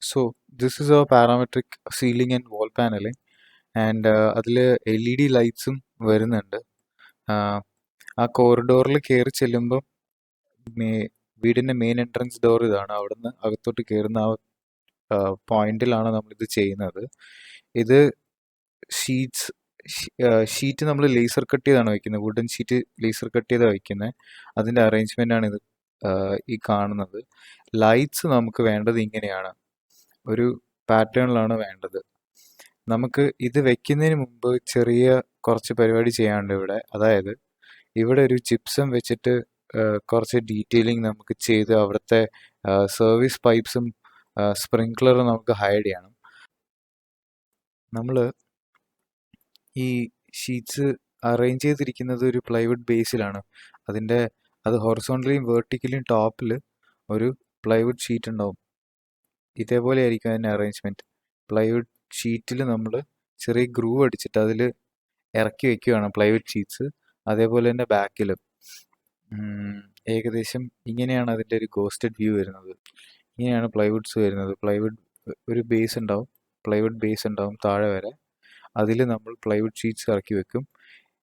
So this is a parametric ceiling and wall paneling and അതിൽ LED ലൈറ്റ്സും വരുന്നുണ്ട്. ആ കോറിഡോറിൽ കയറി ചെല്ലുമ്പം വീടിൻ്റെ മെയിൻ എൻട്രൻസ് ഡോർ ഇതാണ്. അവിടുന്ന് അകത്തോട്ട് കയറുന്ന ആ പോയിന്റിലാണ് നമ്മളിത് ചെയ്യുന്നത്. ഇത് ഷീറ്റ് നമ്മൾ ലേസർ കട്ട് ചെയ്താണ് വയ്ക്കുന്നത്. വുഡൻ ഷീറ്റ് ലേസർ കട്ട് ചെയ്താണ് വയ്ക്കുന്നത്. അതിൻ്റെ അറേഞ്ച്മെൻ്റ് ആണ് ഇത് ഈ കാണുന്നത്. ലൈറ്റ്സ് നമുക്ക് വേണ്ടത് ഇങ്ങനെയാണ്, ഒരു പാറ്റേണിലാണ് വേണ്ടത്. നമുക്ക് ഇത് വെക്കുന്നതിന് മുമ്പ് ചെറിയ കുറച്ച് പരിപാടി ചെയ്യാനുണ്ട് ഇവിടെ. അതായത് ഇവിടെ ഒരു ജിപ്സം വെച്ചിട്ട് കുറച്ച് ഡീറ്റെയിലിംഗ് നമുക്ക് ചെയ്ത് അവിടുത്തെ സർവീസ് പൈപ്പ്സും സ്പ്രിങ്ക്ലറും നമുക്ക് ഹൈഡ് ചെയ്യണം. നമ്മൾ ഈ ഷീറ്റ്സ് അറേഞ്ച് ചെയ്തിരിക്കുന്നത് ഒരു പ്ലൈവുഡ് ബേസിലാണ്. അത് ഹൊറിസോണ്ടലിയും വെർട്ടിക്കലിയും ടോപ്പിൽ ഒരു പ്ലൈവുഡ് ഷീറ്റ് ഉണ്ടാവും. ഇതേപോലെ ആയിരിക്കും അതിൻ്റെ അറേഞ്ച്മെൻറ്റ്. പ്ലൈവുഡ് ഷീറ്റിൽ നമ്മൾ ചെറിയ ഗ്രൂവ് അടിച്ചിട്ട് അതിൽ ഇറക്കി വെക്കുകയാണ് പ്ലൈവുഡ് ഷീറ്റ്സ്. അതേപോലെ തന്നെ ബാക്കിലും ഏകദേശം ഇങ്ങനെയാണ് അതിൻ്റെ ഒരു ഗോസ്റ്റഡ് വ്യൂ വരുന്നത്. ഇങ്ങനെയാണ് പ്ലൈവുഡ്സ് വരുന്നത്. പ്ലൈവുഡ് ഒരു ബേസ് ഉണ്ടാവും, പ്ലൈവുഡ് ബേസ് ഉണ്ടാവും താഴെ വരെ. അതിൽ നമ്മൾ പ്ലൈവുഡ് ഷീറ്റ്സ് ഇറക്കി വെക്കും.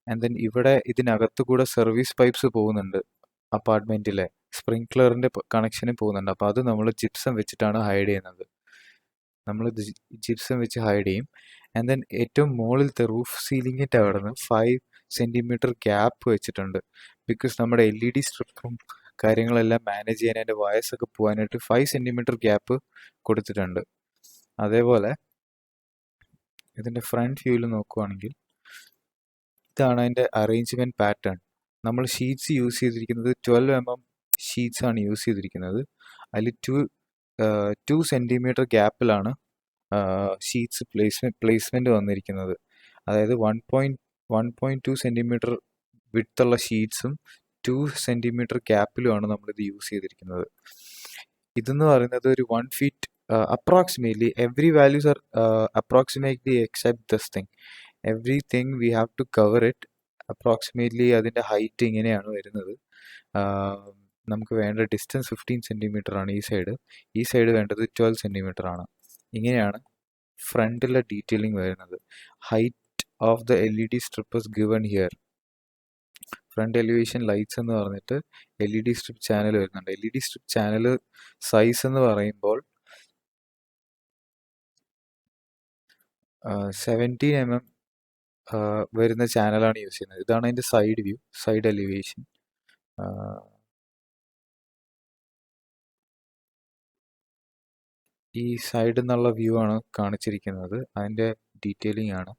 ആൻഡ് ദെൻ ഇവിടെ ഇതിനകത്ത് കൂടെ സർവീസ് പൈപ്പ്സ് പോകുന്നുണ്ട്. അപ്പാർട്ട്മെൻറ്റിലെ സ്പ്രിങ്ക്ലറിൻ്റെ കണക്ഷന് പോകുന്നുണ്ട്. അപ്പോൾ അത് നമ്മൾ ജിപ്സം വെച്ചിട്ടാണ് ഹൈഡ് ചെയ്യുന്നത്. നമ്മൾ ജിപ്സം വെച്ച് ഹൈഡ് ചെയ്യും. ആൻഡ് ദെൻ ഏറ്റവും മുകളിലത്തെ റൂഫ് സീലിങ്ങിൻ്റെ അവിടെ നിന്ന് 5 സെൻറ്റിമീറ്റർ ഗ്യാപ്പ് വെച്ചിട്ടുണ്ട്. ബിക്കോസ് നമ്മുടെ LED സ്ട്രിപ്പും കാര്യങ്ങളെല്ലാം മാനേജ് ചെയ്യാൻ അതിൻ്റെ വയസ്സൊക്കെ പോകാനായിട്ട് 5 സെൻറ്റിമീറ്റർ ഗ്യാപ്പ് കൊടുത്തിട്ടുണ്ട്. അതേപോലെ ഇതിൻ്റെ ഫ്രണ്ട് വ്യൂവിൽ നോക്കുവാണെങ്കിൽ ഇതാണ് അതിൻ്റെ അറേഞ്ച്മെൻറ്റ് പാറ്റേൺ. നമ്മൾ ഷീറ്റ്സ് യൂസ് ചെയ്തിരിക്കുന്നത് 12 mm ഷീറ്റ്സ് ആണ് യൂസ് ചെയ്തിരിക്കുന്നത്. അതിൽ 2 സെൻറ്റിമീറ്റർ ഗ്യാപ്പിലാണ് ഷീറ്റ്സ് പ്ലേസ്മെൻറ്റ് വന്നിരിക്കുന്നത്. അതായത് 1.2 സെൻറ്റിമീറ്റർ വിഡ്ത്തുള്ള ഷീറ്റ്സും 2 സെൻറ്റിമീറ്റർ ഗ്യാപ്പിലുമാണ് നമ്മളിത് യൂസ് ചെയ്തിരിക്കുന്നത്. ഇതെന്ന് പറയുന്നത് ഒരു 1 feet approximately, every values are approximately except this thing. Everything we have to cover it. Approximately അതിൻ്റെ ഹൈറ്റ് ഇങ്ങനെയാണ് വരുന്നത്. നമുക്ക് വേണ്ട ഡിസ്റ്റൻസ് 15 സെൻറ്റിമീറ്റർ ആണ് ഈ സൈഡ് വേണ്ടത് 12 സെൻറ്റിമീറ്റർ ആണ്. ഇങ്ങനെയാണ് ഫ്രണ്ടിലെ ഡീറ്റെയിലിംഗ് വരുന്നത്. Height of the LED strip is given here. Front elevation lights എന്ന് പറഞ്ഞിട്ട് LED സ്ട്രിപ്പ് ചാനൽ വരുന്നുണ്ട്. LED സ്ട്രിപ്പ് ചാനൽ സൈസ് എന്ന് പറയുമ്പോൾ 17 mm വരുന്ന ചാനലാണ് യൂസ് ചെയ്യുന്നത്. ഇതാണ് അതിൻ്റെ സൈഡ് വ്യൂ, സൈഡ് എലിവേഷൻ. ഈ സൈഡിൽ നിന്നുള്ള വ്യൂ ആണ് കാണിച്ചിരിക്കുന്നത്. അതിൻ്റെ ഡീറ്റെയിലിംഗ് ആണ്.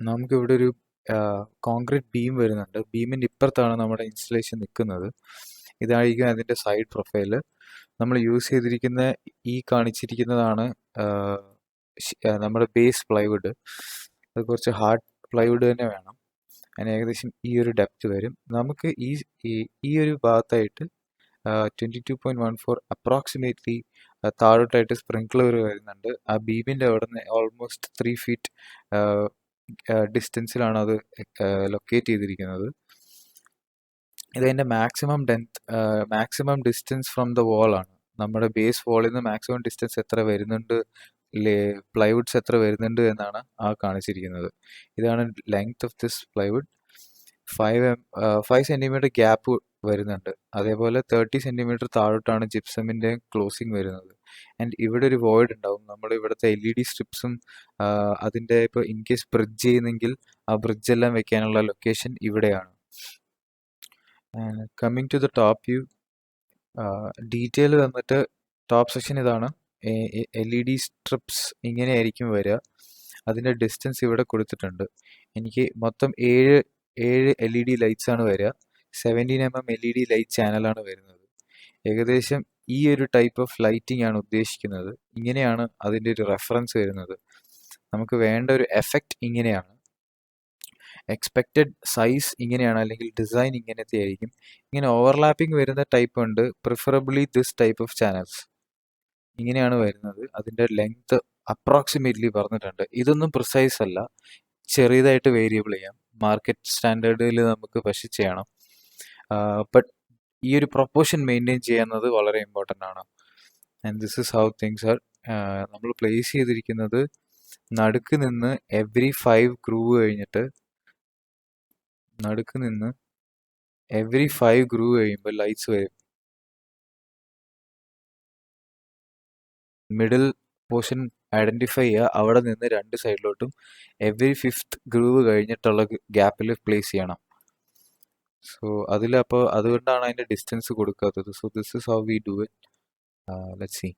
നമുക്കിവിടെ ഒരു കോൺക്രീറ്റ് ബീം വരുന്നുണ്ട്. ബീമിൻ്റെ ഇപ്പുറത്താണ് നമ്മുടെ ഇൻസ്റ്റലേഷൻ നിൽക്കുന്നത്. ഇതായിരിക്കും അതിൻ്റെ സൈഡ് പ്രൊഫൈല്. നമ്മൾ യൂസ് ചെയ്തിരിക്കുന്ന ഈ കാണിച്ചിരിക്കുന്നതാണ് നമ്മുടെ ബേസ് പ്ലൈവുഡ്. അത് കുറച്ച് ഹാർഡ് പ്ലൈവുഡ് തന്നെ വേണം. അതിന് ഏകദേശം ഈ ഒരു ഡെപ്ത് വരും. നമുക്ക് ഈ ഒരു ഭാഗത്തായിട്ട് 22.14 അപ്രോക്സിമേറ്റ്ലി താഴോട്ടായിട്ട് സ്പ്രിങ്ക്ലർ വരുന്നുണ്ട്. ആ ബീമിൻ്റെ അവിടെ നിന്ന് ഓൾമോസ്റ്റ് 3 feet ഡിസ്റ്റൻസിലാണ് അത് ലൊക്കേറ്റ് ചെയ്തിരിക്കുന്നത്. ഇതതിൻ്റെ maximum distance from the wall ആണ്. നമ്മുടെ ബേസ് വാളിൽ നിന്ന് മാക്സിമം ഡിസ്റ്റൻസ് എത്ര വരുന്നുണ്ട്, പ്ലൈവുഡ്സ് എത്ര വരുന്നുണ്ട് എന്നാണ് കാണിച്ചിരിക്കുന്നത്. ഇതാണ് length of this plywood. 5 centimetre gap വരുന്നുണ്ട്. അതേപോലെ 30 സെൻറ്റിമീറ്റർ താഴോട്ടാണ് ജിപ്സമിൻ്റെ ക്ലോസിങ് വരുന്നത്. ആൻഡ് ഇവിടെ ഒരു വോയിഡ് ഉണ്ടാവും. നമ്മൾ ഇവിടുത്തെ LED സ്ട്രിപ്സും അതിൻ്റെ ഇപ്പോൾ ഇൻ കേസ് ബ്രിഡ്ജ് ചെയ്യുന്നെങ്കിൽ ആ ബ്രിഡ്ജ് എല്ലാം വെക്കാനുള്ള ലൊക്കേഷൻ ഇവിടെയാണ്. Coming to the top view, detail വന്നിട്ട് ടോപ്പ് സെക്ഷൻ ഇതാണ്. LED സ്ട്രിപ്സ് ഇങ്ങനെയായിരിക്കും വരിക. അതിൻ്റെ ഡിസ്റ്റൻസ് ഇവിടെ കൊടുത്തിട്ടുണ്ട്. എനിക്ക് മൊത്തം 7 LED ലൈറ്റ്സ് ആണ് വരിക. 17 mm LED ലൈറ്റ് ചാനലാണ് വരുന്നത്. ഏകദേശം ഈ ഒരു ടൈപ്പ് ഓഫ് ലൈറ്റിംഗ് ആണ് ഉദ്ദേശിക്കുന്നത്. ഇങ്ങനെയാണ് അതിൻ്റെ ഒരു റെഫറൻസ് വരുന്നത്. നമുക്ക് വേണ്ട ഒരു എഫക്റ്റ് ഇങ്ങനെയാണ്. എക്സ്പെക്റ്റഡ് സൈസ് ഇങ്ങനെയാണ്, അല്ലെങ്കിൽ ഡിസൈൻ ഇങ്ങനത്തെ ആയിരിക്കും. ഇങ്ങനെ ഓവർലാപ്പിംഗ് വരുന്ന ടൈപ്പ് ഉണ്ട്. Preferably this type of channels ഇങ്ങനെയാണ് വരുന്നത്. അതിൻ്റെ ലെങ്ത് അപ്രോക്സിമേറ്റ്ലി പറഞ്ഞിട്ടുണ്ട്. ഇതൊന്നും പ്രിസൈസ് അല്ല, ചെറിയതായിട്ട് വേരിയബിൾ ചെയ്യാം. മാർക്കറ്റ് സ്റ്റാൻഡേർഡിൽ നമുക്ക് പക്ഷേ ചെയ്യണം. ബട്ട് ഈ ഒരു പ്രൊപ്പോർഷൻ മെയിൻറ്റെയിൻ ചെയ്യുന്നത് വളരെ ഇമ്പോർട്ടൻ്റ് ആണ്. And this is how things are. നമ്മൾ പ്ലേസ് ചെയ്തിരിക്കുന്നത് നടുക്ക് നിന്ന് എവറി 5 ഗ്രൂവ് കഴിഞ്ഞിട്ട് കഴിയുമ്പോൾ ലൈറ്റ്സ് വരും. മിഡിൽ പോർഷൻ ഐഡന്റിഫൈ ചെയ്യുക, അവിടെ നിന്ന് 2 സൈഡിലോട്ടും എവറി 5th ഗ്രൂവ് കഴിഞ്ഞിട്ടുള്ള ഗ്യാപ്പിൽ പ്ലേസ് ചെയ്യണം. സോ അതുകൊണ്ടാണ് അതിന്റെ ഡിസ്റ്റൻസ് കൊടുക്കാത്തത്. So this is how we do it. Let's see.